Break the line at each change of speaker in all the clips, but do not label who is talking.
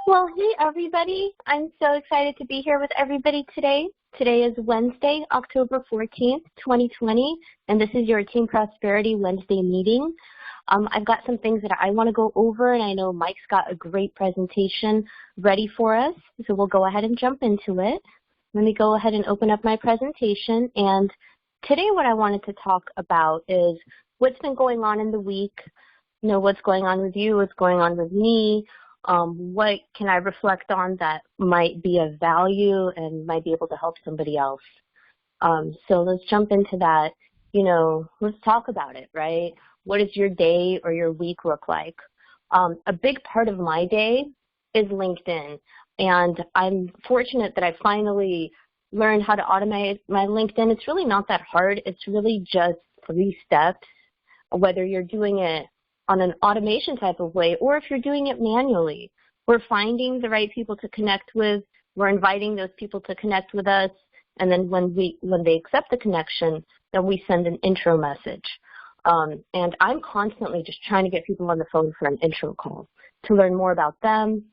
Well, hey everybody. I'm so excited to be here with everybody today. Today is Wednesday, October 14th, 2020, and this is your Team Prosperity Wednesday meeting. I've got some things that I want to go over, and I know Mike's got a great presentation ready for us, so we'll go ahead and jump into it. Let me go ahead and open up my presentation, and today what I wanted to talk about is what's been going on in the week, what's going on with you, what's going on with me, what can I reflect on that might be of value and might be able to help somebody else. So let's jump into that. Let's talk about it, right? What does your day or your week look like? A big part of my day is LinkedIn, and I'm fortunate that I finally learned how to automate my LinkedIn. It's really not that hard. It's really just 3 steps, whether you're doing it on an automation type of way, or if you're doing it manually. We're finding the right people to connect with, we're inviting those people to connect with us, and then when they accept the connection, then we send an intro message. And I'm constantly just trying to get people on the phone for an intro call to learn more about them,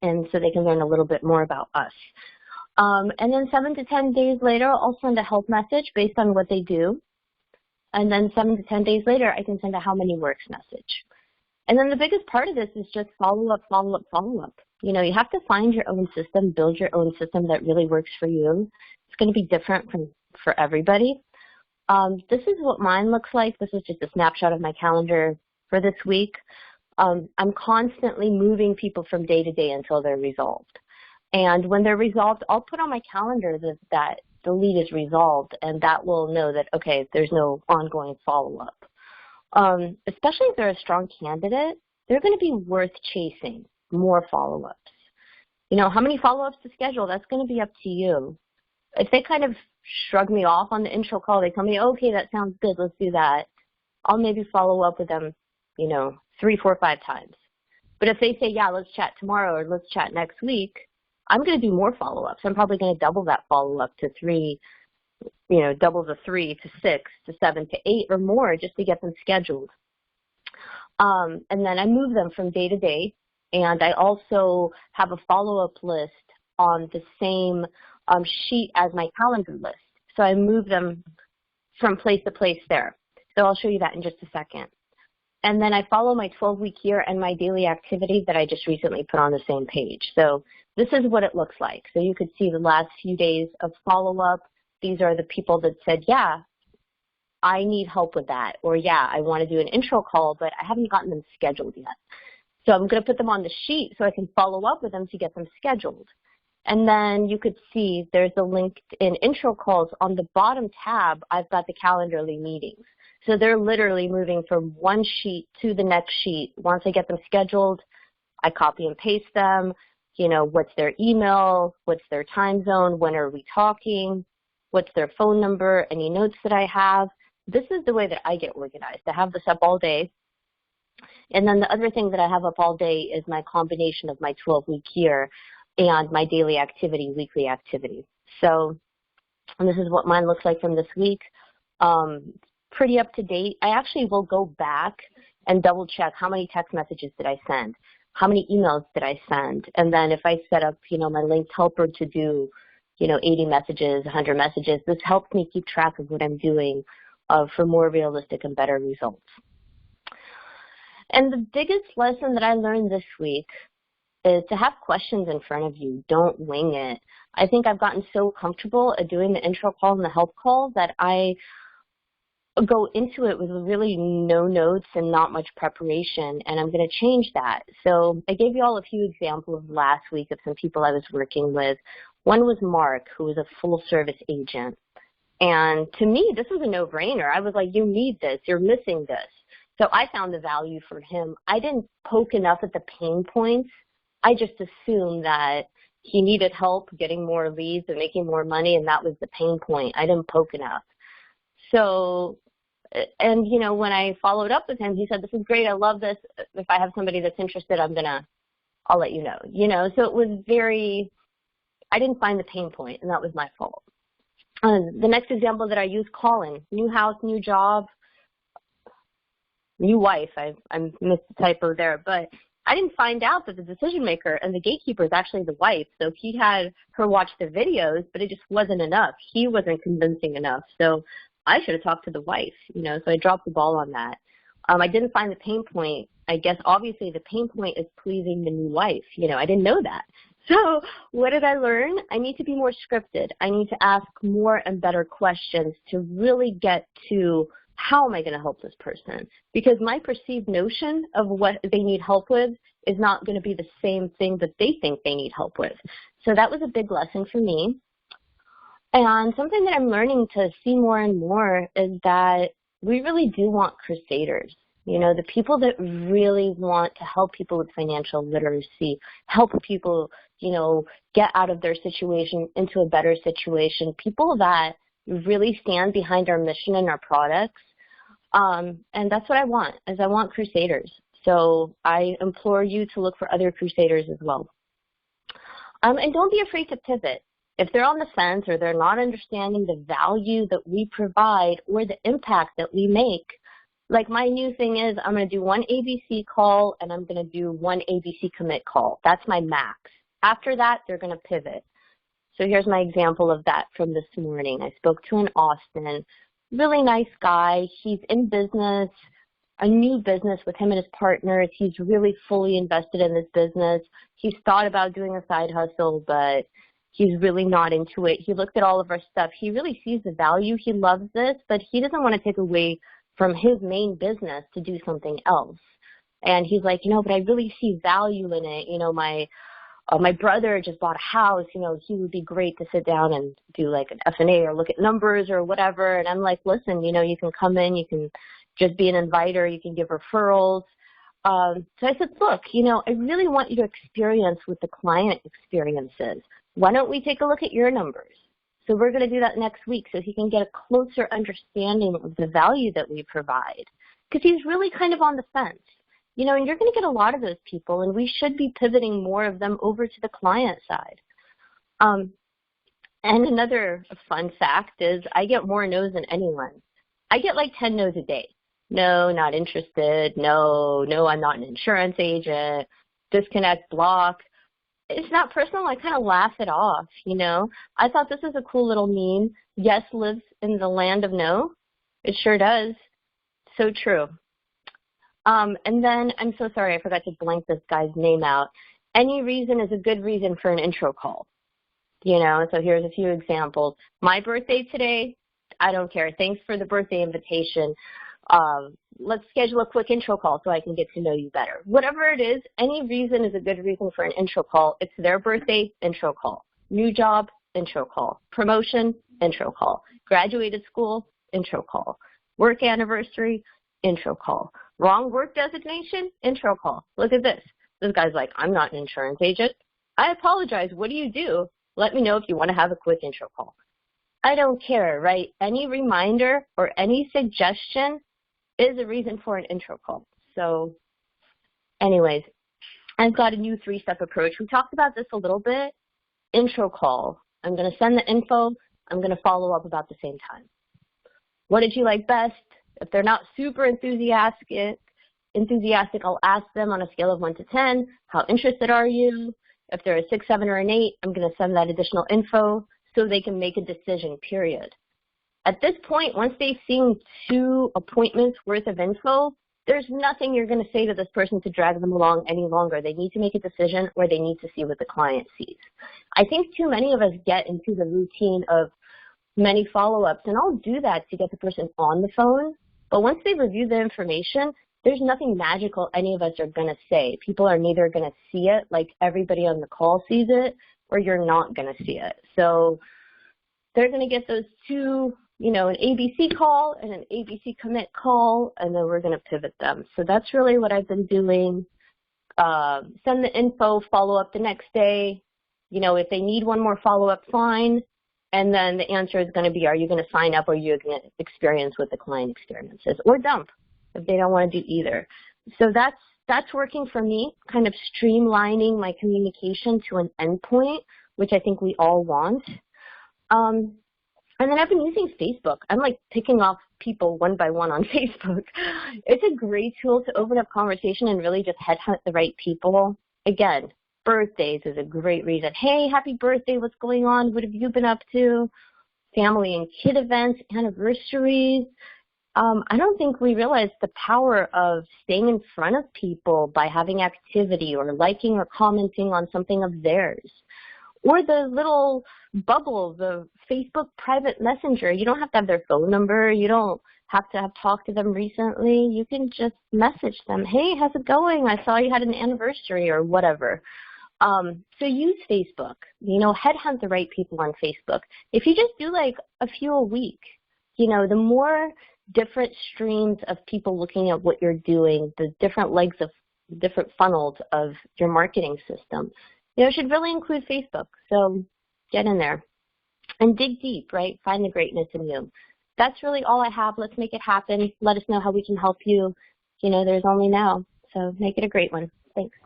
and so they can learn a little bit more about us. And then 7 to 10 days later, I'll send a help message based on what they do. And then 7 to 10 days later, I can send a how many works message. And then the biggest part of this is just follow up, follow up, follow up. You have to find your own system, build your own system that really works for you. It's going to be different for everybody. This is what mine looks like. This is just a snapshot of my calendar for this week. I'm constantly moving people from day to day until they're resolved. And when they're resolved, I'll put on my calendar that the lead is resolved, and that will know that, okay, there's no ongoing follow-up. Especially if they're a strong candidate, they're going to be worth chasing more follow-ups. How many follow-ups to schedule, that's going to be up to you. If they kind of shrug me off on the intro call, they tell me, okay, that sounds good, let's do that, I'll maybe follow up with them, 3, 4, 5 times. But if they say, yeah, let's chat tomorrow or let's chat next week, I'm going to do more follow-ups. I'm probably going to double that follow-up to 3, double the 3 to 6 to 7 to 8 or more just to get them scheduled. And then I move them from day to day, and I also have a follow-up list on the same sheet as my calendar list. So I move them from place to place there. So I'll show you that in just a second. And then I follow my 12-week year and my daily activity that I just recently put on the same page. So this is what it looks like. So you could see the last few days of follow-up. These are the people that said, yeah, I need help with that. Or, yeah, I want to do an intro call, but I haven't gotten them scheduled yet. So I'm going to put them on the sheet so I can follow up with them to get them scheduled. And then you could see there's a LinkedIn intro calls. On the bottom tab, I've got the Calendarly meetings. So they're literally moving from one sheet to the next sheet. Once I get them scheduled, I copy and paste them. What's their email, what's their time zone, when are we talking, what's their phone number, any notes that I have. This is the way that I get organized. I have this up all day. And then the other thing that I have up all day is my combination of my 12-week year and my daily activity, weekly activity. So and this is what mine looks like from this week. Pretty up to date. I actually will go back and double check how many text messages did I send, how many emails did I send, and then if I set up, my linked helper to do, 80 messages, 100 messages, this helps me keep track of what I'm doing for more realistic and better results. And the biggest lesson that I learned this week is to have questions in front of you. Don't wing it. I think I've gotten so comfortable at doing the intro call and the help call that I go into it with really no notes and not much preparation, and I'm going to change that. So I gave you all a few examples last week of some people I was working with. One was Mark, who was a full-service agent. And to me, this was a no-brainer. I was like, you need this. You're missing this. So I found the value for him. I didn't poke enough at the pain points. I just assumed that he needed help getting more leads and making more money, and that was the pain point. I didn't poke enough. So, and when I followed up with him, he said, this is great, I love this. If I have somebody that's interested, I'll let you know. So it was I didn't find the pain point, and that was my fault. The next example that I use, Colin, new house, new job, new wife. I missed the typo there, but I didn't find out that the decision maker and the gatekeeper is actually the wife. So he had her watch the videos, but it just wasn't enough. He wasn't convincing enough. So I should have talked to the wife, so I dropped the ball on that. I didn't find the pain point. I guess obviously the pain point is pleasing the new wife. I didn't know that. So what did I learn? I need to be more scripted. I need to ask more and better questions to really get to how am I going to help this person? Because my perceived notion of what they need help with is not going to be the same thing that they think they need help with. So that was a big lesson for me. And something that I'm learning to see more and more is that we really do want crusaders. The people that really want to help people with financial literacy, help people, get out of their situation into a better situation, people that really stand behind our mission and our products. And that's what I want, is I want crusaders. So I implore you to look for other crusaders as well. And don't be afraid to pivot. If they're on the fence or they're not understanding the value that we provide or the impact that we make, like my new thing is I'm going to do one ABC call and I'm going to do one ABC commit call. That's my max. After that, they're going to pivot. So here's my example of that from this morning. I spoke to an Austin, really nice guy. He's in business, a new business with him and his partners. He's really fully invested in this business. He's thought about doing a side hustle, but he's really not into it. He looked at all of our stuff. He really sees the value. He loves this, but he doesn't want to take away from his main business to do something else. And he's like, but I really see value in it. My brother just bought a house. He would be great to sit down and do like an F&A or look at numbers or whatever. And I'm like, listen, you can come in, you can just be an inviter, you can give referrals. So I said, look, I really want you to experience what the client experiences. Why don't we take a look at your numbers? So we're going to do that next week so he can get a closer understanding of the value that we provide. Because he's really kind of on the fence. And you're going to get a lot of those people, and we should be pivoting more of them over to the client side. And another fun fact is I get more no's than anyone. I get like 10 no's a day. No, not interested. No, I'm not an insurance agent. Disconnect, block. It's not personal. I kind of laugh it off, I thought this is a cool little meme. Yes lives in the land of no. It sure does. So true. And then, I'm so sorry, I forgot to blank this guy's name out. Any reason is a good reason for an intro call. So here's a few examples. My birthday today, I don't care. Thanks for the birthday invitation. Let's schedule a quick intro call so I can get to know you better. Whatever it is, any reason is a good reason for an intro call. It's their birthday, intro call. New job, intro call. Promotion, intro call. Graduated school, intro call. Work anniversary, intro call. Wrong work designation, intro call. Look at this. This guy's like, I'm not an insurance agent. I apologize. What do you do? Let me know if you want to have a quick intro call. I don't care, right? Any reminder or any suggestion is a reason for an intro call. So anyways, I've got a new 3-step approach. We talked about this a little bit. Intro call. I'm going to send the info. I'm going to follow up about the same time. What did you like best? If they're not super enthusiastic, I'll ask them on a scale of 1 to 10, how interested are you? If they're a 6, 7, or an 8, I'm going to send that additional info so they can make a decision, period. At this point, once they've seen 2 appointments worth of info, there's nothing you're going to say to this person to drag them along any longer. They need to make a decision or they need to see what the client sees. I think too many of us get into the routine of many follow-ups, and I'll do that to get the person on the phone. But once they review the information, there's nothing magical any of us are going to say. People are neither going to see it like everybody on the call sees it, or you're not going to see it. So they're going to get those 2, an ABC call and an ABC commit call, and then we're going to pivot them. So that's really what I've been doing. Send the info, follow up the next day. If they need one more follow-up, fine. And then the answer is going to be, are you going to sign up or are you going to experience what the client experiences? Or dump if they don't want to do either. So that's working for me, kind of streamlining my communication to an endpoint, which I think we all want. And then I've been using Facebook. I'm like picking off people one by one on Facebook. It's a great tool to open up conversation and really just headhunt the right people. Again, birthdays is a great reason. Hey, happy birthday, what's going on? What have you been up to? Family and kid events, anniversaries. I don't think we realize the power of staying in front of people by having activity or liking or commenting on something of theirs. Or the little bubble, the Facebook private messenger. You don't have to have their phone number. You don't have to have talked to them recently. You can just message them. Hey, how's it going? I saw you had an anniversary or whatever. So use Facebook. You know, headhunt the right people on Facebook. If you just do like a few a week, you know, the more different streams of people looking at what you're doing, the different legs of different funnels of your marketing system, you know, should really include Facebook. So get in there and dig deep, right? Find the greatness in you. That's really all I have. Let's make it happen. Let us know how we can help you. You know, there's only now. So make it a great one. Thanks.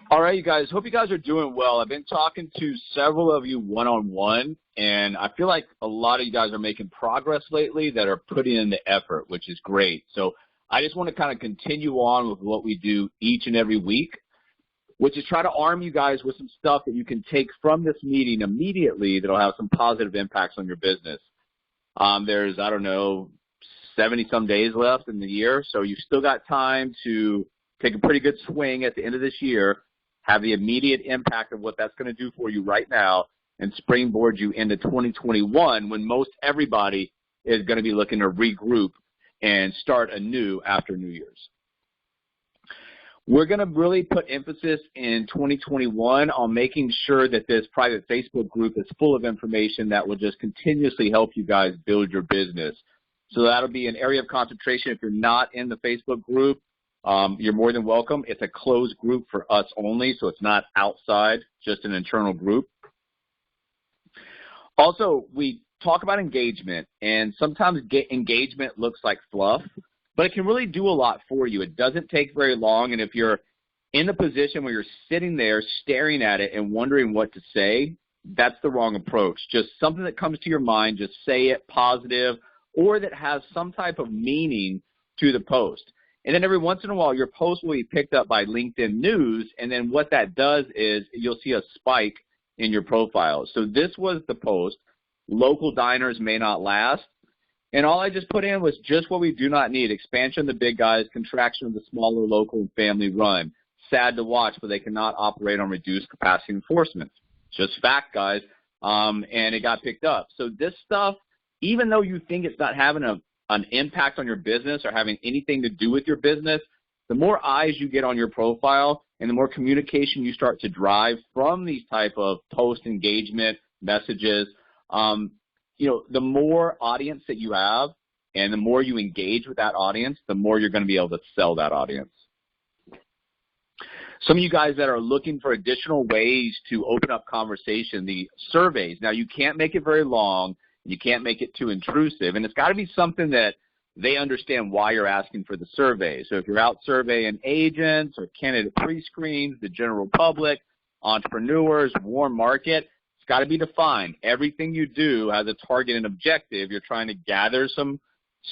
All right, you guys. Hope you guys are doing well. I've been talking to several of you one-on-one, and I feel like a lot of you guys are making progress lately that are putting in the effort, which is great. So I just want to kind of continue on with what we do each and every week, which is try to arm you guys with some stuff that you can take from this meeting immediately that will have some positive impacts on your business. There's, I don't know, 70-some days left in the year, so you've still got time to take a pretty good swing at the end of this year, have the immediate impact of what that's going to do for you right now, and springboard you into 2021 when most everybody is going to be looking to regroup and start anew after New Year's. We're going to really put emphasis in 2021 on making sure that this private Facebook group is full of information that will just continuously help you guys build your business. So that'll be an area of concentration. If you're not in the Facebook group, you're more than welcome. It's a closed group for us only, so it's not outside, just an internal group. Also, we talk about engagement, and sometimes engagement looks like fluff, but it can really do a lot for you. It doesn't take very long, and if you're in a position where you're sitting there staring at it and wondering what to say, that's the wrong approach. Just something that comes to your mind, just say it positive, or that has some type of meaning to the post. And then every once in a while, your post will be picked up by LinkedIn News, and then what that does is you'll see a spike in your profile. So this was the post, local diners may not last, and all I just put in was just what we do not need, expansion of the big guys, contraction of the smaller local and family run. Sad to watch, but they cannot operate on reduced capacity enforcement. Just fact, guys, and it got picked up. So this stuff, even though you think it's not having an impact on your business or having anything to do with your business, the more eyes you get on your profile and the more communication you start to drive from these type of post engagement messages, you know, the more audience that you have and the more you engage with that audience, the more you're going to be able to sell that audience. Some of you guys that are looking for additional ways to open up conversation, the surveys. Now, you can't make it very long. You can't make it too intrusive, and it's got to be something that they understand why you're asking for the survey. So if you're out surveying agents or candidate pre-screens, the general public, entrepreneurs, warm market, it's got to be defined. Everything you do has a target and objective. You're trying to gather some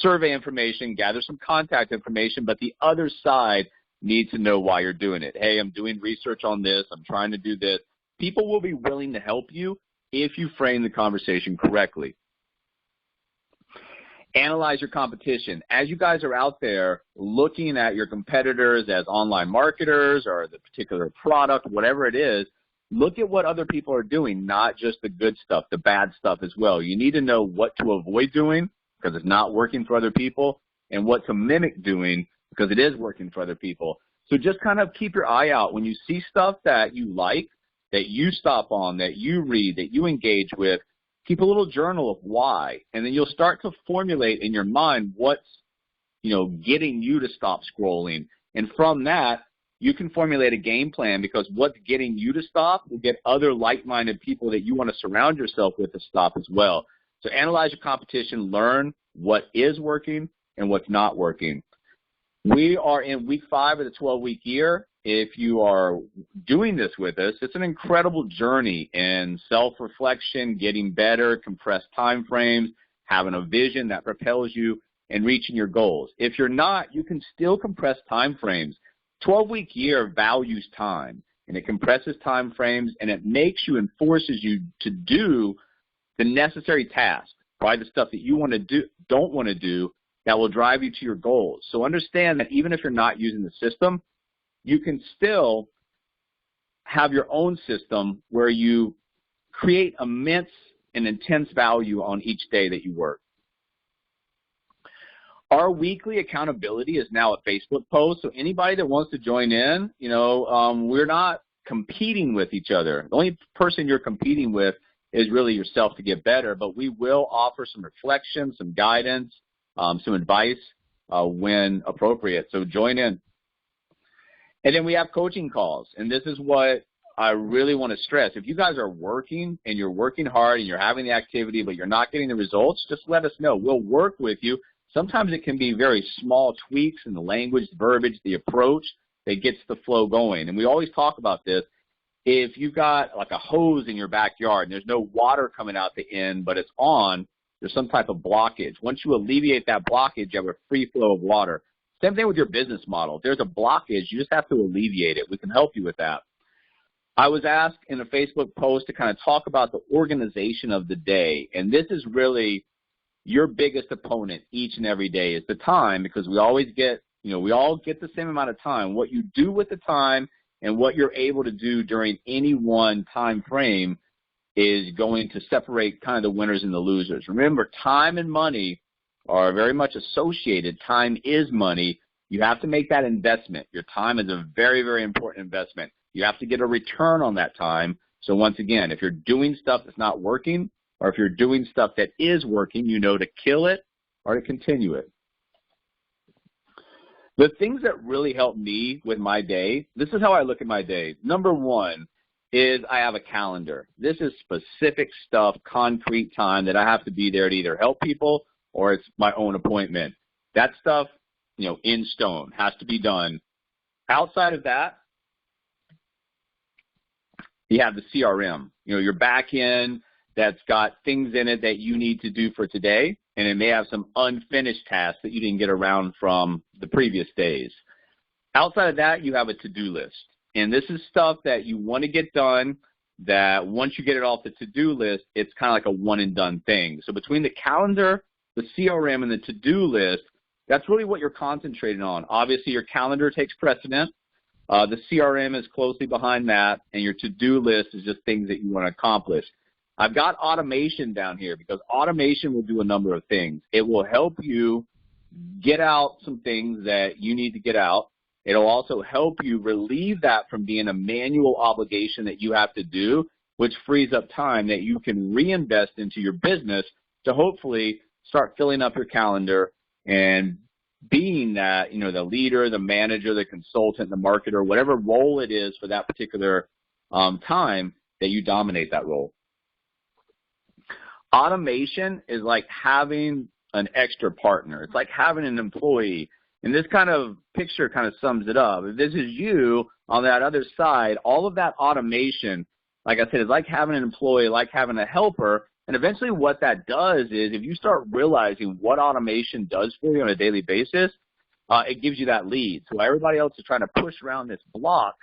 survey information, gather some contact information, but the other side needs to know why you're doing it. Hey, I'm doing research on this. I'm trying to do this. People will be willing to help you if you frame the conversation correctly. Analyze your competition. As you guys are out there looking at your competitors as online marketers or the particular product, whatever it is, look at what other people are doing, not just the good stuff, the bad stuff as well. You need to know what to avoid doing because it's not working for other people and what to mimic doing because it is working for other people. So just kind of keep your eye out. When you see stuff that you like, that you stop on, that you read, that you engage with, keep a little journal of why, and then you'll start to formulate in your mind what's, you know, getting you to stop scrolling. And from that, you can formulate a game plan because what's getting you to stop will get other like-minded people that you want to surround yourself with to stop as well. So analyze your competition, learn what is working and what's not working. We are in week 5 of the 12-week year. If you are doing this with us, it's an incredible journey in self-reflection, getting better, compressed time frames, having a vision that propels you in reaching your goals. If you're not, you can still compress time frames. 12-week year values time, and it compresses time frames, and it makes you and forces you to do the necessary tasks, probably the stuff that you want to do, don't want to do, that will drive you to your goals. So understand that even if you're not using the system, you can still have your own system where you create immense and intense value on each day that you work. Our weekly accountability is now a Facebook post, so anybody that wants to join in, we're not competing with each other. The only person you're competing with is really yourself to get better, but we will offer some reflection, some guidance, some advice when appropriate, so join in. And then we have coaching calls, and this is what I really want to stress. If you guys are working and you're working hard and you're having the activity but you're not getting the results, just let us know. We'll work with you. Sometimes it can be very small tweaks in the language, the verbiage, the approach that gets the flow going. And we always talk about this. If you've got like a hose in your backyard and there's no water coming out the end but it's on, there's some type of blockage. Once you alleviate that blockage, you have a free flow of water. Same thing with your business model. If there's a blockage, you just have to alleviate it. We can help you with that. I was asked in a Facebook post to kind of talk about the organization of the day, and this is really your biggest opponent each and every day is the time, because we always get, we all get the same amount of time. What you do with the time and what you're able to do during any one time frame is going to separate kind of the winners and the losers. Remember, time and money are very much associated. Time is money. You have to make that investment. Your time is a very, very important investment. You have to get a return on that time. So once again, if you're doing stuff that's not working, or if you're doing stuff that is working, you know to kill it or to continue it. The things that really help me with my day, this is how I look at my day. Number one is I have a calendar. This is specific stuff, concrete time that I have to be there to either help people or it's my own appointment. That stuff, in stone, has to be done. Outside of that, you have the CRM, your back end that's got things in it that you need to do for today, and it may have some unfinished tasks that you didn't get around from the previous days. Outside of that, you have a to-do list, and this is stuff that you want to get done that once you get it off the to-do list, it's kind of like a one-and-done thing. So between the calendar, the CRM, and the to-do list, that's really what you're concentrating on. Obviously, your calendar takes precedent. The CRM is closely behind that, and your to-do list is just things that you want to accomplish. I've got automation down here because automation will do a number of things. It will help you get out some things that you need to get out. It'll also help you relieve that from being a manual obligation that you have to do, which frees up time that you can reinvest into your business to hopefully start filling up your calendar and being that, the leader, the manager, the consultant, the marketer, whatever role it is for that particular time, that you dominate that role. Automation is like having an extra partner. It's like having an employee. And this kind of picture kind of sums it up. If this is you on that other side, all of that automation, like I said, is like having an employee, like having a helper. And eventually what that does is if you start realizing what automation does for you on a daily basis, it gives you that lead. So while everybody else is trying to push around this block,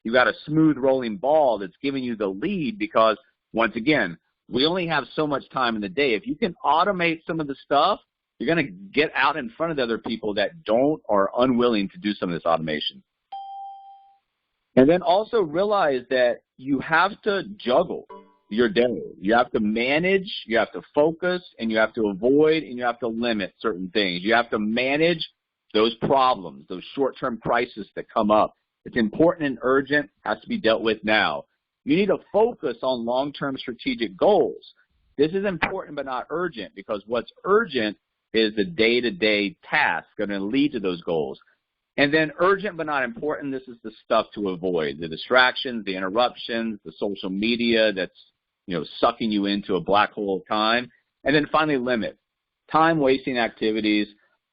you've got a smooth rolling ball that's giving you the lead because, once again, we only have so much time in the day. If you can automate some of the stuff, you're going to get out in front of the other people that don't or are unwilling to do some of this automation. And then also realize that you have to juggle your day. You have to manage, you have to focus, and you have to avoid, and you have to limit certain things. You have to manage those problems, those short-term crises that come up. It's important and urgent, has to be dealt with now. You need to focus on long-term strategic goals. This is important but not urgent because what's urgent is the day-to-day task going to lead to those goals. And then urgent but not important, this is the stuff to avoid, the distractions, the interruptions, the social media that's sucking you into a black hole of time. And then finally limit time-wasting activities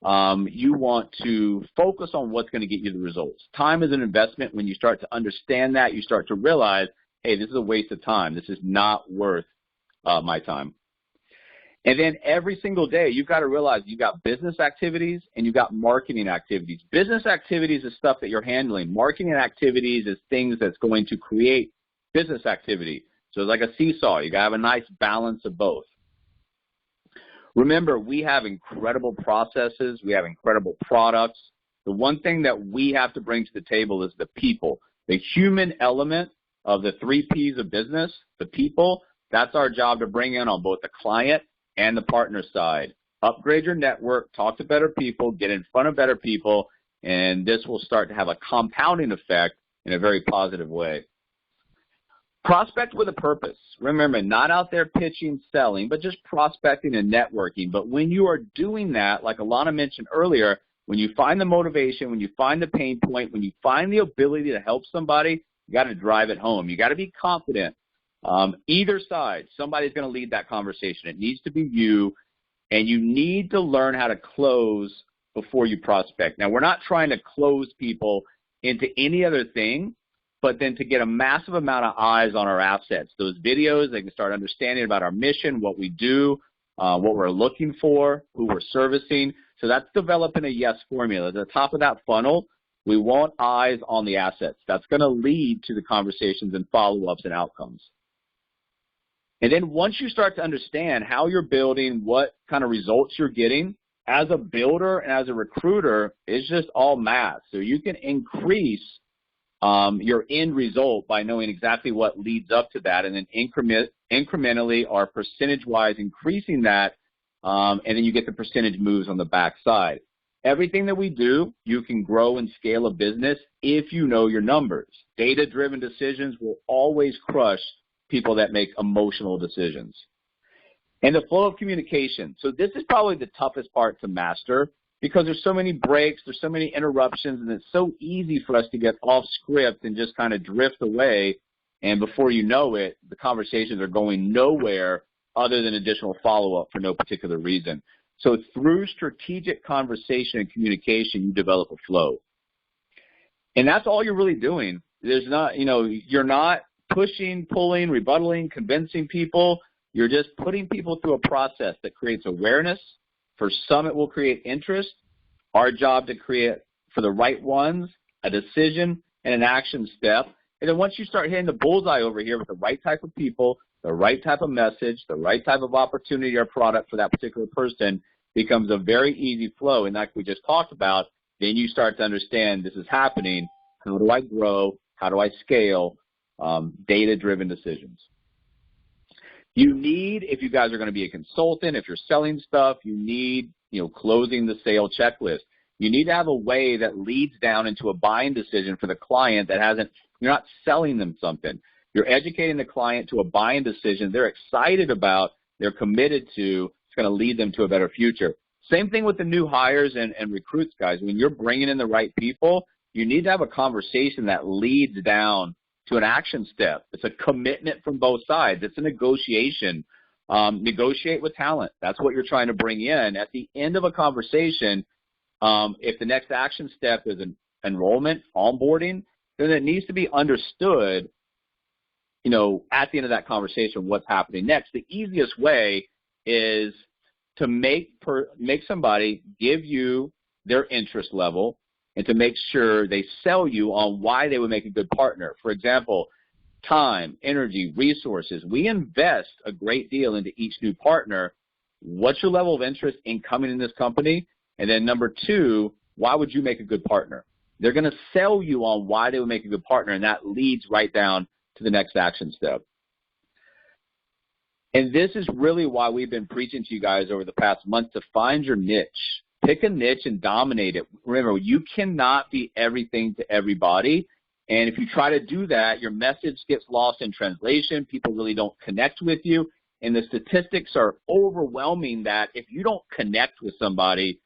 you want to focus on what's going to get you the results. Time is an investment. When you start to understand that, you start to realize, hey, this is a waste of time. This is not worth my time. And then every single day, you've got to realize you've got business activities and you've got marketing activities. Business activities is stuff that you're handling. Marketing activities is things that's going to create business activity. So it's like a seesaw. You got to have a nice balance of both. Remember, we have incredible processes. We have incredible products. The one thing that we have to bring to the table is the people. The human element of the 3 Ps of business, the people, that's our job to bring in on both the client and the partner side. Upgrade your network, talk to better people, get in front of better people, and this will start to have a compounding effect in a very positive way. Prospect with a purpose. Remember, not out there pitching, selling, but just prospecting and networking. But when you are doing that, like Alana mentioned earlier, when you find the motivation, when you find the pain point, when you find the ability to help somebody, you got to drive it home. You got to be confident. Either side, somebody's going to lead that conversation. It needs to be you, and you need to learn how to close before you prospect. Now, we're not trying to close people into any other thing, but then to get a massive amount of eyes on our assets. Those videos, they can start understanding about our mission, what we do, what we're looking for, who we're servicing. So that's developing a yes formula. At the top of that funnel, we want eyes on the assets. That's going to lead to the conversations and follow-ups and outcomes. And then once you start to understand how you're building, what kind of results you're getting, as a builder and as a recruiter, it's just all math. So you can increase your end result by knowing exactly what leads up to that, and then incrementally or percentage-wise increasing that, and then you get the percentage moves on the back side. Everything that we do, you can grow and scale a business if you know your numbers. Data-driven decisions will always crush people that make emotional decisions. And the flow of communication. So this is probably the toughest part to master because there's so many breaks, there's so many interruptions, and it's so easy for us to get off script and just kind of drift away. And before you know it, the conversations are going nowhere other than additional follow-up for no particular reason. So through strategic conversation and communication, you develop a flow. And that's all you're really doing. There's not, you're not pushing, pulling, rebuttaling, convincing people. You're just putting people through a process that creates awareness. For some, it will create interest. Our job to create, for the right ones, a decision and an action step. And then once you start hitting the bullseye over here with the right type of people, the right type of message, the right type of opportunity or product for that particular person, becomes a very easy flow. And like we just talked about, then you start to understand this is happening. How do I grow? How do I scale? Data-driven decisions. You need, if you guys are going to be a consultant, if you're selling stuff, you need, closing the sale checklist. You need to have a way that leads down into a buying decision for the client that you're not selling them something. You're educating the client to a buying decision they're excited about, they're committed to, it's going to lead them to a better future. Same thing with the new hires and recruits, guys. When you're bringing in the right people, you need to have a conversation that leads down to an action step. It's a commitment from both sides. It's a negotiation. Negotiate with talent. That's what you're trying to bring in. At the end of a conversation, if the next action step is an enrollment, onboarding, then it needs to be understood, at the end of that conversation, what's happening next. The easiest way is to make somebody give you their interest level and to make sure they sell you on why they would make a good partner. For example, time, energy, resources. We invest a great deal into each new partner. What's your level of interest in coming in this company? And then number 2, why would you make a good partner? They're going to sell you on why they would make a good partner, and that leads right down to the next action step. And this is really why we've been preaching to you guys over the past month to find your niche. Pick a niche and dominate it. Remember, you cannot be everything to everybody. And if you try to do that, your message gets lost in translation. People really don't connect with you. And the statistics are overwhelming that if you don't connect with somebody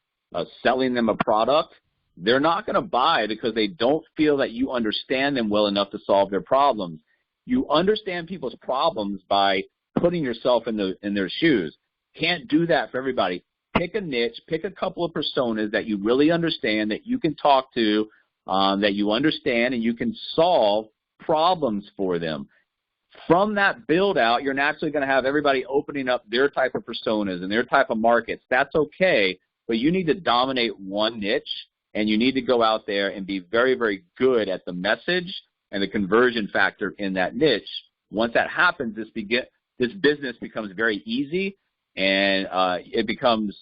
selling them a product, they're not going to buy because they don't feel that you understand them well enough to solve their problems. You understand people's problems by putting yourself in their shoes. Can't do that for everybody. pick a niche, pick a couple of personas that you really understand, that you can talk to, that you understand, and you can solve problems for them. From that build out, you're naturally going to have everybody opening up their type of personas and their type of markets. That's okay, but you need to dominate one niche, and you need to go out there and be very, very good at the message and the conversion factor in that niche. Once that happens, this business becomes very easy, and it becomes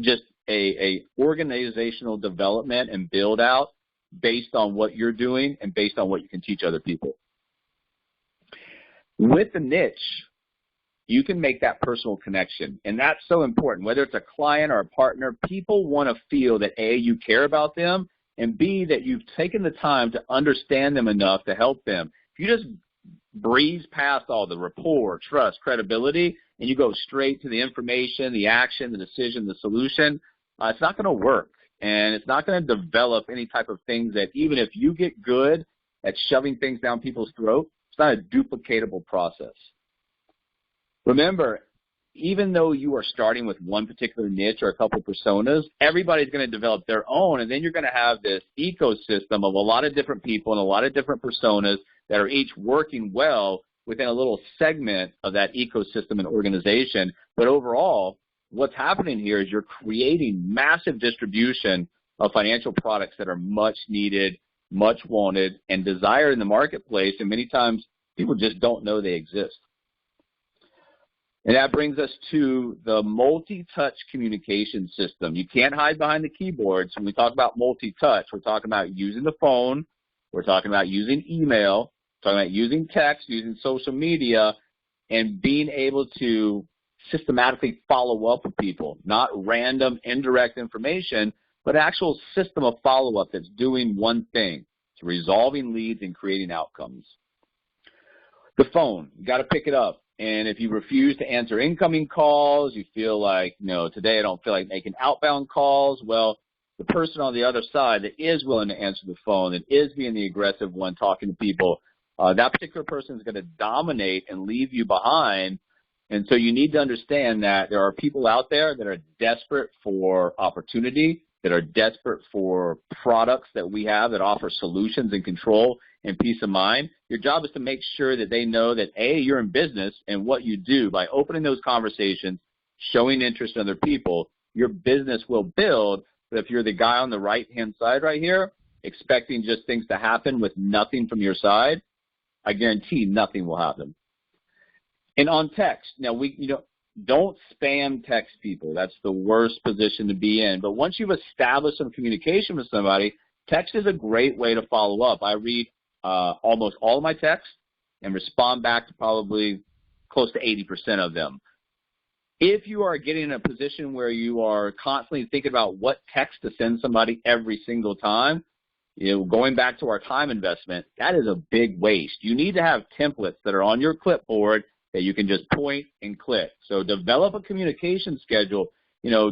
just a organizational development and build out based on what you're doing and based on what you can teach other people. With the niche, you can make that personal connection, and that's so important. Whether it's a client or a partner, people want to feel that A, you care about them, and B, that you've taken the time to understand them enough to help them. If you just breeze past all the rapport, trust, credibility, and you go straight to the information, the action, the decision, the solution, it's not going to work, and it's not going to develop any type of things that even if you get good at shoving things down people's throat, it's not a duplicatable process. Remember, even though you are starting with one particular niche or a couple personas, everybody's going to develop their own, and then you're going to have this ecosystem of a lot of different people and a lot of different personas that are each working well within a little segment of that ecosystem and organization. But overall, what's happening here is you're creating massive distribution of financial products that are much needed, much wanted, and desired in the marketplace, and many times people just don't know they exist. And that brings us to the multi-touch communication system. You can't hide behind the keyboards. When we talk about multi-touch, we're talking about using the phone, we're talking about using email, we're talking about using text, using social media, and being able to systematically follow up with people, not random indirect information, but actual system of follow-up that's doing one thing. It's resolving leads and creating outcomes. The phone, you got to pick it up. And if you refuse to answer incoming calls, you feel like, today I don't feel like making outbound calls, well, the person on the other side that is willing to answer the phone, that is being the aggressive one talking to people, that particular person is going to dominate and leave you behind. And so you need to understand that there are people out there that are desperate for opportunity, that are desperate for products that we have that offer solutions and control and peace of mind. Your job is to make sure that they know that, A, you're in business, and what you do by opening those conversations, showing interest in other people, your business will build. But if you're the guy on the right-hand side right here, expecting just things to happen with nothing from your side, I guarantee nothing will happen. And on text, now don't spam text people. That's the worst position to be in. But once you've established some communication with somebody, text is a great way to follow up. I read almost all of my texts and respond back to probably close to 80% of them. If you are getting in a position where you are constantly thinking about what text to send somebody every single time, going back to our time investment, that is a big waste. You need to have templates that are on your clipboard that you can just point and click. So develop a communication schedule.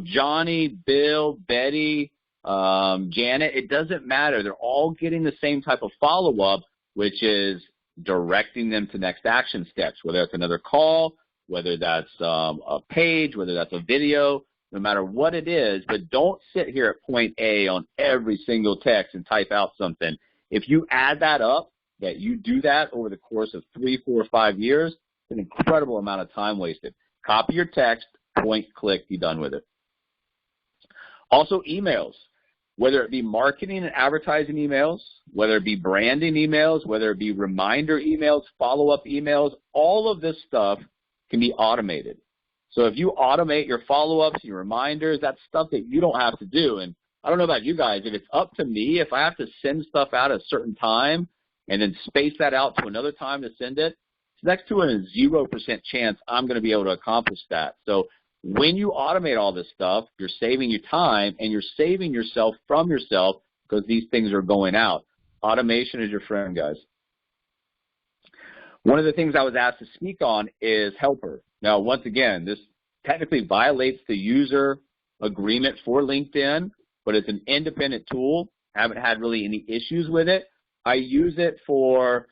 Johnny, Bill, Betty, Janet, it doesn't matter. They're all getting the same type of follow-up, which is directing them to next action steps, whether it's another call, whether that's a page, whether that's a video, no matter what it is. But don't sit here at point A on every single text and type out something. If you add that up, that you do that over the course of 3, 4, 5 years, it's an incredible amount of time wasted. Copy your text, point, click, be done with it. Also, emails. Whether it be marketing and advertising emails, whether it be branding emails, whether it be reminder emails, follow-up emails, all of this stuff can be automated. So if you automate your follow-ups, your reminders, that's stuff that you don't have to do. And I don't know about you guys, if it's up to me, if I have to send stuff out at a certain time and then space that out to another time to send it, it's next to a 0% chance I'm going to be able to accomplish that. So when you automate all this stuff, you're saving your time and you're saving yourself from yourself because these things are going out. Automation is your friend, guys. One of the things I was asked to speak on is helper. Now, once again, this technically violates the user agreement for LinkedIn, but it's an independent tool. I haven't had really any issues with it. I use it for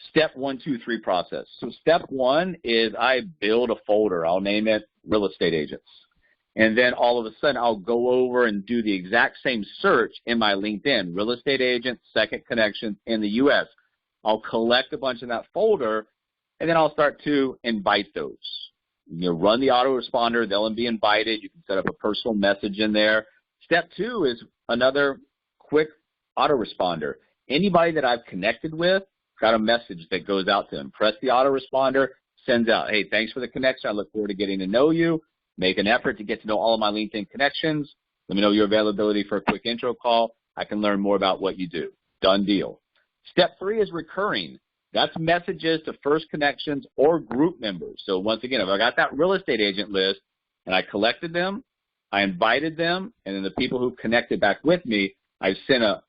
step 1, 2, 3 process. So step 1 is I build a folder. I'll name it real estate agents. And then all of a sudden, I'll go over and do the exact same search in my LinkedIn, real estate agent, second connections in the U.S. I'll collect a bunch in that folder, and then I'll start to invite those. Run the autoresponder. They'll be invited. You can set up a personal message in there. Step 2 is another quick autoresponder. Anybody that I've connected with, got a message that goes out to them. Press the autoresponder, sends out, hey, thanks for the connection. I look forward to getting to know you. Make an effort to get to know all of my LinkedIn connections. Let me know your availability for a quick intro call. I can learn more about what you do. Done deal. Step 3 is recurring. That's messages to first connections or group members. So once again, if I got that real estate agent list and I collected them, I invited them, and then the people who connected back with me, I sent a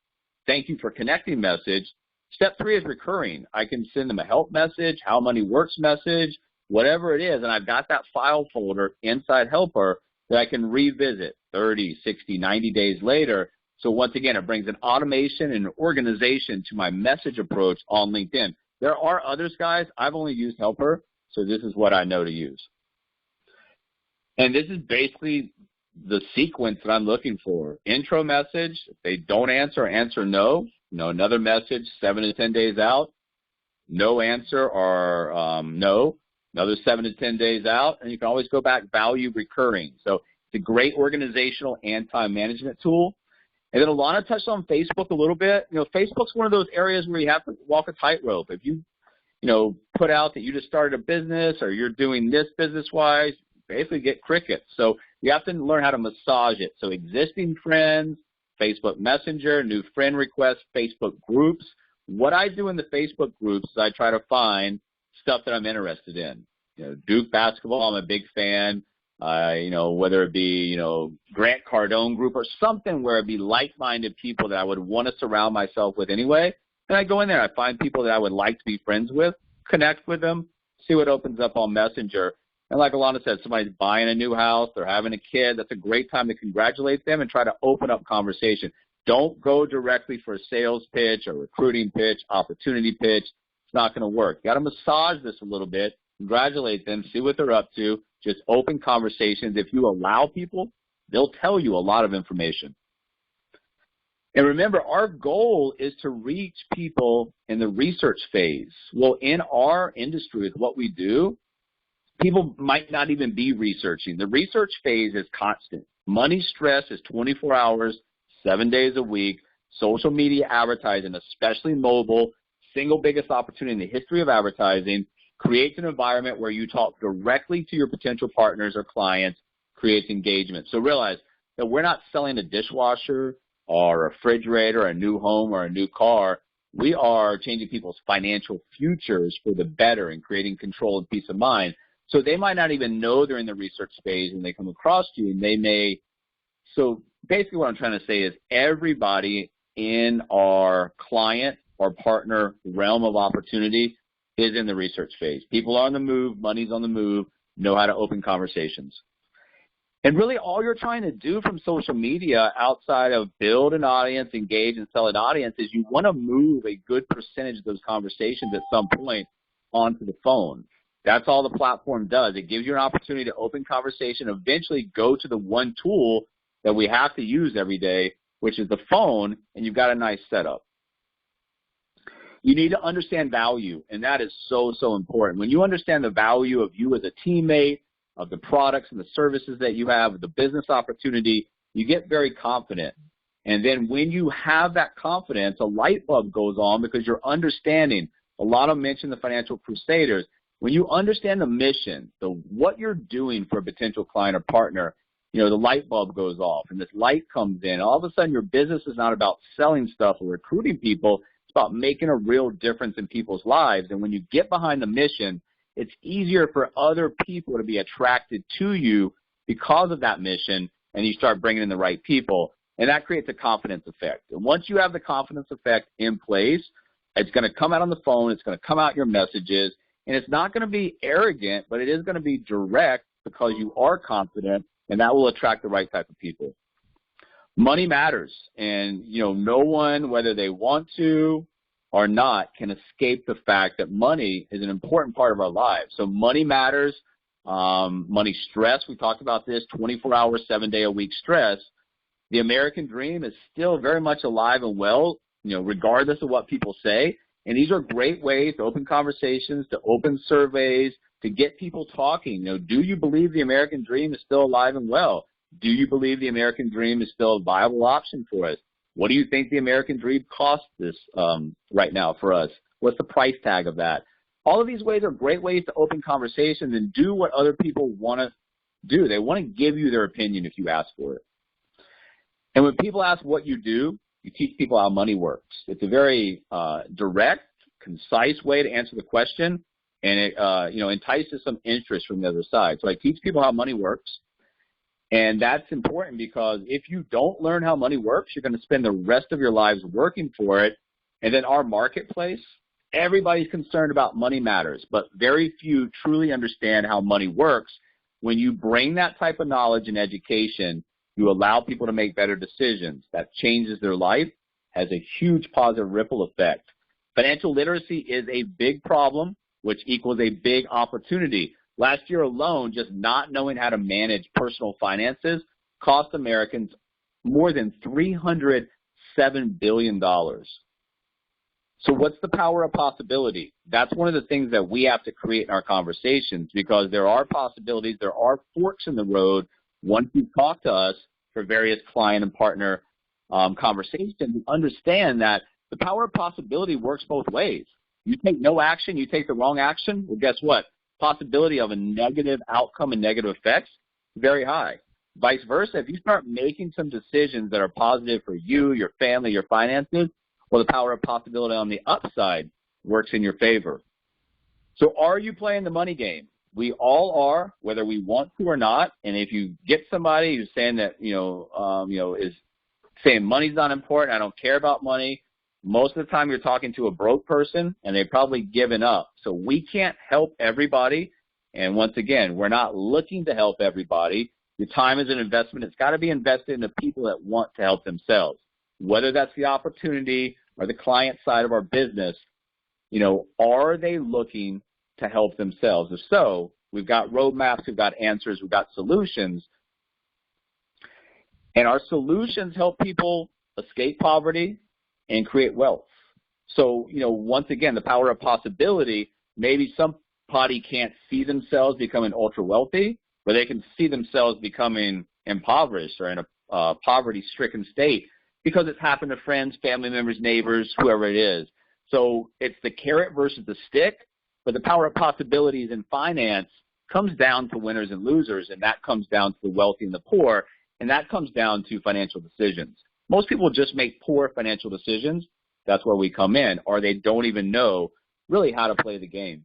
thank you for connecting message. Step 3 is recurring. I can send them a help message, how money works message, whatever it is, and I've got that file folder inside Helper that I can revisit 30, 60, 90 days later. So once again, it brings an automation and an organization to my message approach on LinkedIn. There are others, guys. I've only used Helper, so this is what I know to use. And this is basically the sequence that I'm looking for. Intro message, if they don't answer, answer no. Another message 7 to 10 days out, no answer or no. Another 7 to 10 days out, and you can always go back, value recurring. So it's a great organizational and time management tool. And then Alana touched on Facebook a little bit. Facebook's one of those areas where you have to walk a tightrope. If you, put out that you just started a business or you're doing this business-wise, basically get crickets. So you have to learn how to massage it. So existing friends, Facebook Messenger, new friend requests, Facebook groups. What I do in the Facebook groups is I try to find stuff that I'm interested in. Duke basketball, I'm a big fan. Whether it be, Grant Cardone group or something where it'd be like-minded people that I would want to surround myself with anyway. And I go in there, I find people that I would like to be friends with, connect with them, see what opens up on Messenger. And like Alana said, somebody's buying a new house, they're having a kid, that's a great time to congratulate them and try to open up conversation. Don't go directly for a sales pitch, a recruiting pitch, opportunity pitch. It's not going to work. You got to massage this a little bit, congratulate them, see what they're up to, just open conversations. If you allow people, they'll tell you a lot of information. And remember, our goal is to reach people in the research phase. Well, in our industry, with what we do, people might not even be researching. The research phase is constant. Money stress is 24 hours, 7 days a week. Social media advertising, especially mobile, single biggest opportunity in the history of advertising, creates an environment where you talk directly to your potential partners or clients, creates engagement. So realize that we're not selling a dishwasher or a refrigerator, or a new home, or a new car. We are changing people's financial futures for the better and creating control and peace of mind. So they might not even know they're in the research phase when they come across you, and they may. So basically what I'm trying to say is everybody in our client or partner realm of opportunity is in the research phase. People are on the move, money's on the move, know how to open conversations. And really all you're trying to do from social media outside of build an audience, engage and sell an audience is you want to move a good percentage of those conversations at some point onto the phone. That's all the platform does. It gives you an opportunity to open conversation, eventually go to the one tool that we have to use every day, which is the phone, and you've got a nice setup. You need to understand value, and that is so, so important. When you understand the value of you as a teammate, of the products and the services that you have, the business opportunity, you get very confident. And then when you have that confidence, a light bulb goes on because you're understanding. A lot of them mention the financial crusaders. When you understand the mission, what you're doing for a potential client or partner, the light bulb goes off and this light comes in. All of a sudden your business is not about selling stuff or recruiting people. It's about making a real difference in people's lives. And when you get behind the mission, it's easier for other people to be attracted to you because of that mission, and you start bringing in the right people. And that creates a confidence effect. And once you have the confidence effect in place, it's going to come out on the phone, it's going to come out in your messages, and it's not going to be arrogant, but it is going to be direct because you are confident, and that will attract the right type of people. Money matters, and no one, whether they want to or not, can escape the fact that money is an important part of our lives. So money matters. money stress. We talked about this, 24-hour, 7-day-a-week stress. The American dream is still very much alive and well, regardless of what people say. And these are great ways to open conversations, to open surveys, to get people talking. Do you believe the American dream is still alive and well? Do you believe the American dream is still a viable option for us? What do you think the American dream costs this right now for us? What's the price tag of that? All of these ways are great ways to open conversations and do what other people want to do. They want to give you their opinion if you ask for it. And when people ask what you do, you teach people how money works. It's a very direct, concise way to answer the question, and it entices some interest from the other side. So I teach people how money works, and that's important because if you don't learn how money works, you're going to spend the rest of your lives working for it. And then our marketplace, everybody's concerned about money matters, but very few truly understand how money works. When you bring that type of knowledge and education, you allow people to make better decisions. That changes their life, has a huge positive ripple effect. Financial literacy is a big problem, which equals a big opportunity. Last year alone, just not knowing how to manage personal finances cost Americans more than $307 billion. So what's the power of possibility? That's one of the things that we have to create in our conversations, because there are possibilities, there are forks in the road. Once you talk to us for various client and partner conversations, we understand that the power of possibility works both ways. You take no action, you take the wrong action, well, guess what? Possibility of a negative outcome and negative effects, very high. Vice versa, if you start making some decisions that are positive for you, your family, your finances, well, the power of possibility on the upside works in your favor. So are you playing the money game? We all are, whether we want to or not. And if you get somebody who's saying that, is saying money's not important, I don't care about money, most of the time you're talking to a broke person and they've probably given up. So we can't help everybody. And once again, we're not looking to help everybody. Your time is an investment. It's got to be invested in the people that want to help themselves, whether that's the opportunity or the client side of our business. Are they looking to help themselves? If so, we've got roadmaps, we've got answers, we've got solutions. And our solutions help people escape poverty and create wealth. So, once again, the power of possibility, maybe somebody can't see themselves becoming ultra wealthy, but they can see themselves becoming impoverished or in a poverty-stricken state because it's happened to friends, family members, neighbors, whoever it is. So it's the carrot versus the stick, but the power of possibilities in finance comes down to winners and losers, and that comes down to the wealthy and the poor, and that comes down to financial decisions. Most people just make poor financial decisions. That's where we come in, or they don't even know really how to play the game.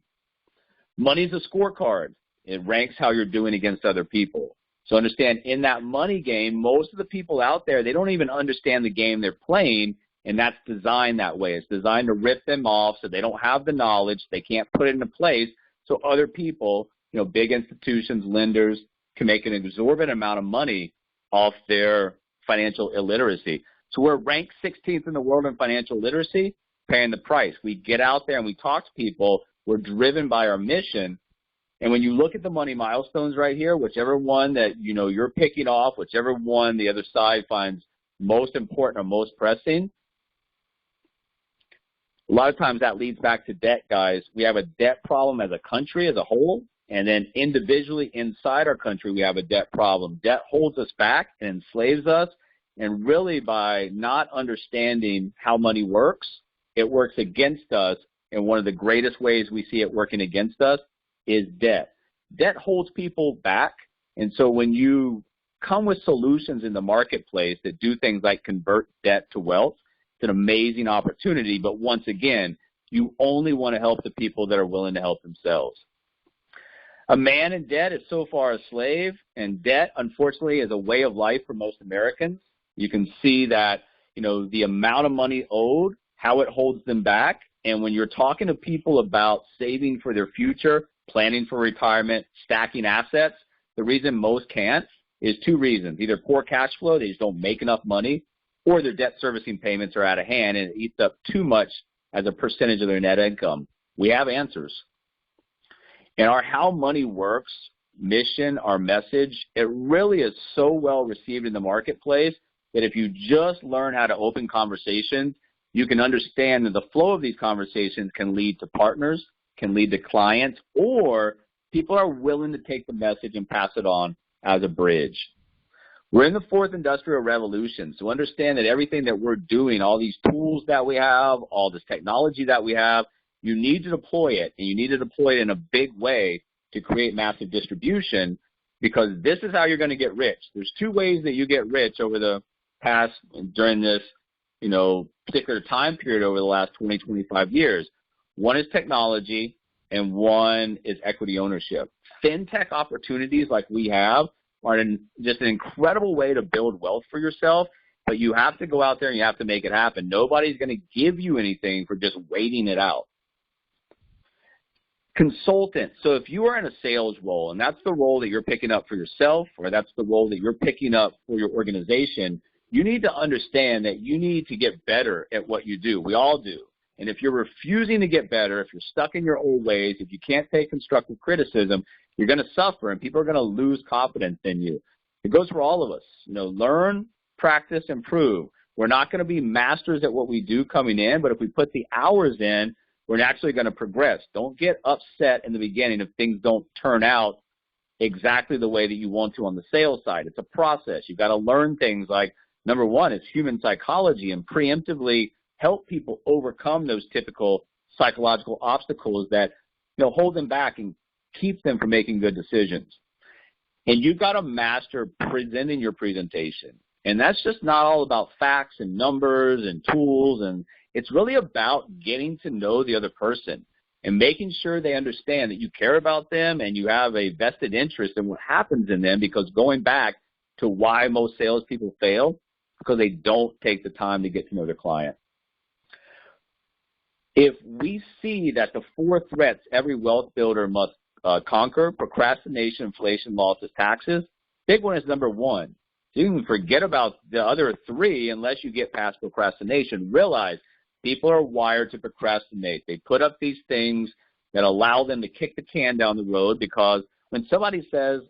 Money's a scorecard. It ranks how you're doing against other people. So understand, in that money game, most of the people out there, they don't even understand the game they're playing, and that's designed that way. It's designed to rip them off so they don't have the knowledge. They can't put it into place so other people, big institutions, lenders, can make an exorbitant amount of money off their financial illiteracy. So we're ranked 16th in the world in financial literacy, paying the price. We get out there and we talk to people. We're driven by our mission. And when you look at the money milestones right here, whichever one that you're picking off, whichever one the other side finds most important or most pressing, a lot of times that leads back to debt, guys. We have a debt problem as a country as a whole, and then individually inside our country we have a debt problem. Debt holds us back and enslaves us, and really by not understanding how money works, it works against us, and one of the greatest ways we see it working against us is debt. Debt holds people back, and so when you come with solutions in the marketplace that do things like convert debt to wealth, it's an amazing opportunity, but once again, you only want to help the people that are willing to help themselves. A man in debt is so far a slave, and debt, unfortunately, is a way of life for most Americans. You can see that, the amount of money owed, how it holds them back, and when you're talking to people about saving for their future, planning for retirement, stacking assets, the reason most can't is two reasons. Either poor cash flow, they just don't make enough money, or their debt servicing payments are out of hand and it eats up too much as a percentage of their net income. We have answers. And our How Money Works mission, our message, it really is so well received in the marketplace that if you just learn how to open conversations, you can understand that the flow of these conversations can lead to partners, can lead to clients, or people are willing to take the message and pass it on as a bridge. We're in the fourth industrial revolution, so understand that everything that we're doing, all these tools that we have, all this technology that we have, you need to deploy it, and you need to deploy it in a big way to create massive distribution, because this is how you're going to get rich. There's two ways that you get rich over the past, during this, particular time period over the last 20, 25 years. One is technology, and one is equity ownership. FinTech opportunities like we have are just an incredible way to build wealth for yourself, but you have to go out there and you have to make it happen. Nobody's going to give you anything for just waiting it out. Consultant. So if you are in a sales role, and that's the role that you're picking up for yourself, or that's the role that you're picking up for your organization, you need to understand that you need to get better at what you do. We all do. And if you're refusing to get better, if you're stuck in your old ways, if you can't take constructive criticism, you're going to suffer, and people are going to lose confidence in you. It goes for all of us. Learn, practice, improve. We're not going to be masters at what we do coming in, but if we put the hours in, we're naturally going to progress. Don't get upset in the beginning if things don't turn out exactly the way that you want to on the sales side. It's a process. You've got to learn things like, number one, it's human psychology, and preemptively help people overcome those typical psychological obstacles that hold them back and keep them from making good decisions. And you've got to master presenting your presentation. And that's just not all about facts and numbers and tools, and it's really about getting to know the other person and making sure they understand that you care about them and you have a vested interest in what happens in them, because going back to why most salespeople fail, because they don't take the time to get to know their client. If we see that the four threats every wealth builder must conquer, procrastination, inflation, losses, taxes, big one is number one. So you can forget about the other three unless you get past procrastination. Realize people are wired to procrastinate. They put up these things that allow them to kick the can down the road, because when somebody says,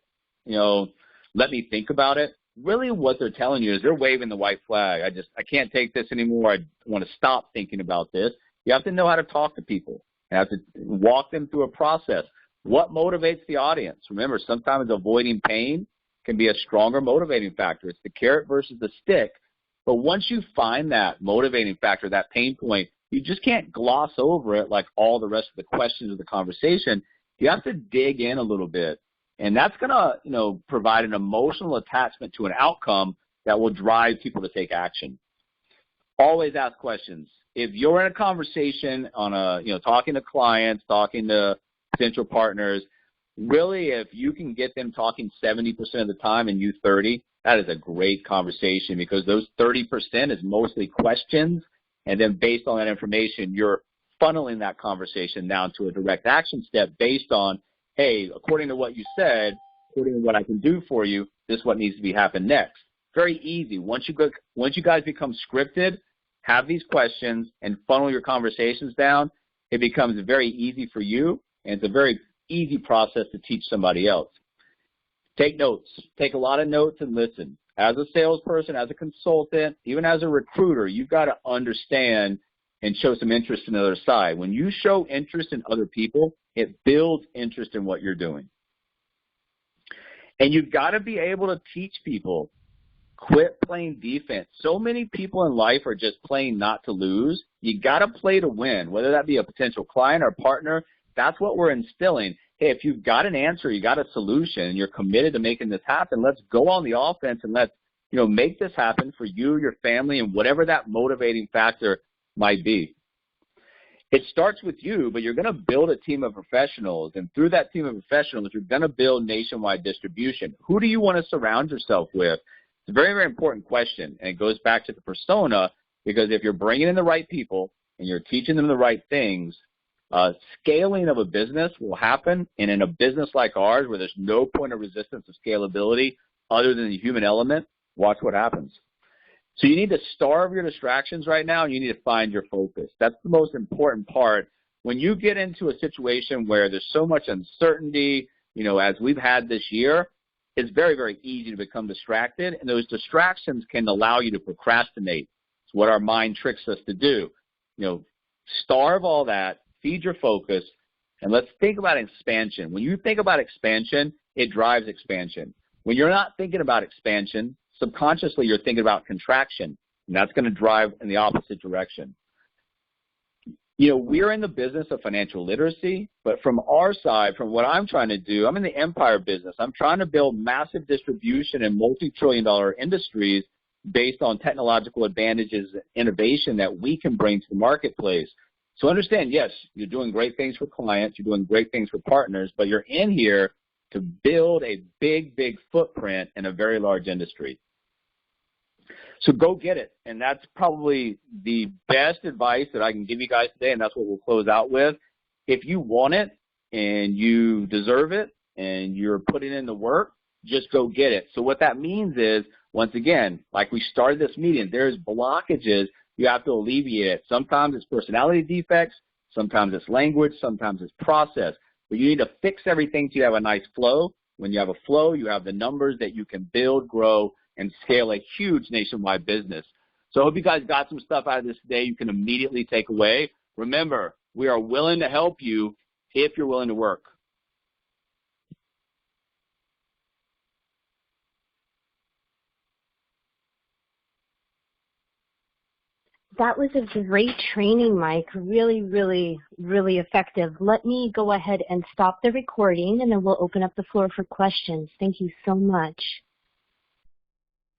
let me think about it, really what they're telling you is they're waving the white flag. I can't take this anymore. I want to stop thinking about this. You have to know how to talk to people. You have to walk them through a process. What motivates the audience? Remember, sometimes avoiding pain can be a stronger motivating factor. It's the carrot versus the stick. But once you find that motivating factor, that pain point, you just can't gloss over it like all the rest of the questions of the conversation. You have to dig in a little bit. And that's going to, provide an emotional attachment to an outcome that will drive people to take action. Always ask questions. If you're in a conversation on talking to clients, talking to potential partners, really, if you can get them talking 70% of the time and you 30%, that is a great conversation, because those 30% is mostly questions, and then based on that information, you're funneling that conversation down to a direct action step based on, hey, according to what you said, according to what I can do for you, this is what needs to be happen next. Very easy. Once you guys become scripted, have these questions and funnel your conversations down, it becomes very easy for you, and it's a very easy process to teach somebody else. Take notes. Take a lot of notes and listen. As a salesperson, as a consultant, even as a recruiter, you've got to understand and show some interest in the other side. When you show interest in other people, it builds interest in what you're doing. And you've got to be able to teach people. Quit playing defense. So many people in life are just playing not to lose. You got to play to win, whether that be a potential client or partner. That's what we're instilling. Hey, if you've got an answer, you got a solution, and you're committed to making this happen, let's go on the offense and let's, make this happen for you, your family, and whatever that motivating factor might be. It starts with you, but you're going to build a team of professionals, and through that team of professionals, you're going to build nationwide distribution. Who do you want to surround yourself with? It's a very, very important question, and it goes back to the persona, because if you're bringing in the right people and you're teaching them the right things, scaling of a business will happen, and in a business like ours where there's no point of resistance of scalability other than the human element, watch what happens. So you need to starve your distractions right now, and you need to find your focus. That's the most important part. When you get into a situation where there's so much uncertainty, you know, as we've had this year, it's very, very easy to become distracted, and those distractions can allow you to procrastinate. It's what our mind tricks us to do. You know, starve all that, feed your focus, and let's think about expansion. When you think about expansion, it drives expansion. When you're not thinking about expansion, subconsciously you're thinking about contraction, and that's going to drive in the opposite direction. You know, we're in the business of financial literacy, but from our side, from what I'm trying to do, I'm in the empire business. I'm trying to build massive distribution in multi-trillion-dollar industries based on technological advantages and innovation that we can bring to the marketplace. So understand, yes, you're doing great things for clients, you're doing great things for partners, but you're in here to build a big, big footprint in a very large industry. So go get it, and that's probably the best advice that I can give you guys today, and that's what we'll close out with. If you want it and you deserve it and you're putting in the work, just go get it. So what that means is, once again, like we started this meeting, there's blockages you have to alleviate. Sometimes it's personality defects, sometimes it's language, sometimes it's process. But you need to fix everything so you have a nice flow. When you have a flow, you have the numbers that you can build, grow, and scale a huge nationwide business. So I hope you guys got some stuff out of this today you can immediately take away. Remember, we are willing to help you if you're willing to work.
That was a great training, Mike. Really, really, really effective. Let me go ahead and stop the recording, and then we'll open up the floor for questions. Thank you so much.